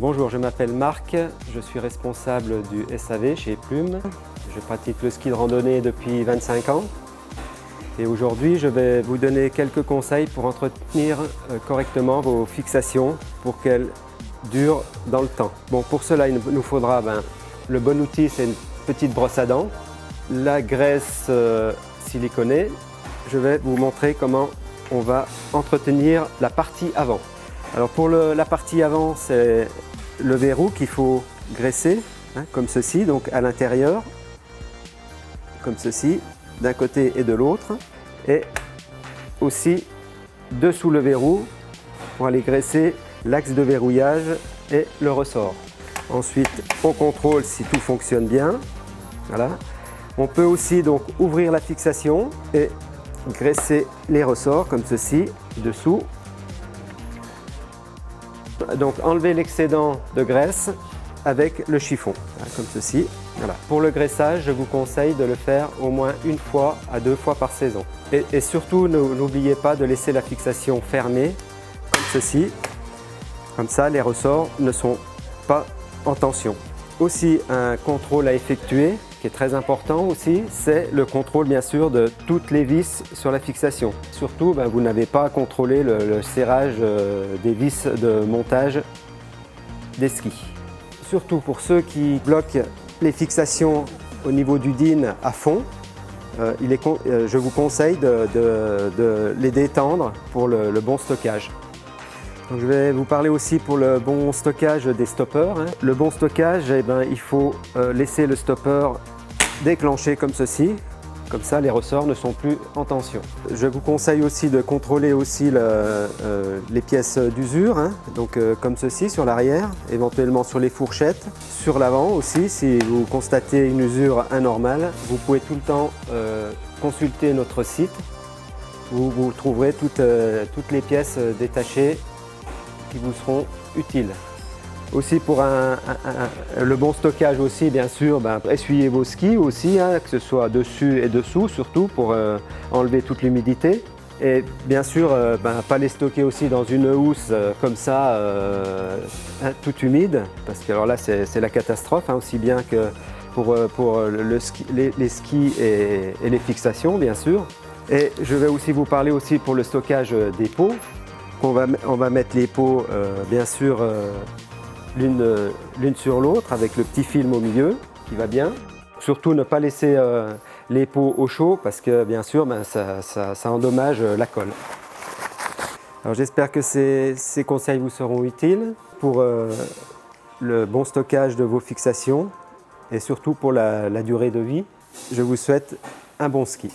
Bonjour, je m'appelle Marc, je suis responsable du SAV chez Plume. Je pratique le ski de randonnée depuis 25 ans. Et aujourd'hui, je vais vous donner quelques conseils pour entretenir correctement vos fixations pour qu'elles durent dans le temps. Bon, pour cela, il nous faudra le bon outil, c'est une petite brosse à dents, la graisse siliconée. Je vais vous montrer comment on va entretenir la partie avant. Alors pour la partie avant, c'est le verrou qu'il faut graisser, comme ceci, donc à l'intérieur, comme ceci, d'un côté et de l'autre, et aussi dessous le verrou pour aller graisser l'axe de verrouillage et le ressort. Ensuite, on contrôle si tout fonctionne bien. Voilà. On peut aussi donc ouvrir la fixation et graisser les ressorts comme ceci, dessous. Donc enlever l'excédent de graisse avec le chiffon, comme ceci. Voilà. Pour le graissage, je vous conseille de le faire au moins 1 fois à 2 fois par saison. Et surtout, n'oubliez pas de laisser la fixation fermée, comme ceci. Comme ça, les ressorts ne sont pas en tension. Aussi, un contrôle à effectuer, qui est très important aussi, c'est le contrôle bien sûr de toutes les vis sur la fixation. Surtout, vous n'avez pas à contrôler le serrage des vis de montage des skis. Surtout pour ceux qui bloquent les fixations au niveau du DIN à fond, je vous conseille de les détendre pour le bon stockage. Donc je vais vous parler aussi pour le bon stockage des stoppers. Le bon stockage, il faut laisser le stopper déclenché comme ceci. Comme ça, les ressorts ne sont plus en tension. Je vous conseille aussi de contrôler aussi les pièces d'usure, donc comme ceci sur l'arrière, éventuellement sur les fourchettes, sur l'avant aussi. Si vous constatez une usure anormale, vous pouvez tout le temps consulter notre site où vous trouverez toutes les pièces détachées qui vous seront utiles. Aussi pour le bon stockage aussi, bien sûr, essuyez vos skis aussi, que ce soit dessus et dessous surtout pour enlever toute l'humidité. Et bien sûr, pas les stocker aussi dans une housse comme ça, toute humide, parce que alors là c'est la catastrophe, aussi bien que pour les skis et les fixations bien sûr. Et je vais aussi vous parler aussi pour le stockage des pots. On va mettre les pots bien sûr l'une sur l'autre avec le petit film au milieu qui va bien. Surtout ne pas laisser les pots au chaud parce que bien sûr ça endommage la colle. Alors j'espère que ces conseils vous seront utiles pour le bon stockage de vos fixations et surtout pour la durée de vie. Je vous souhaite un bon ski.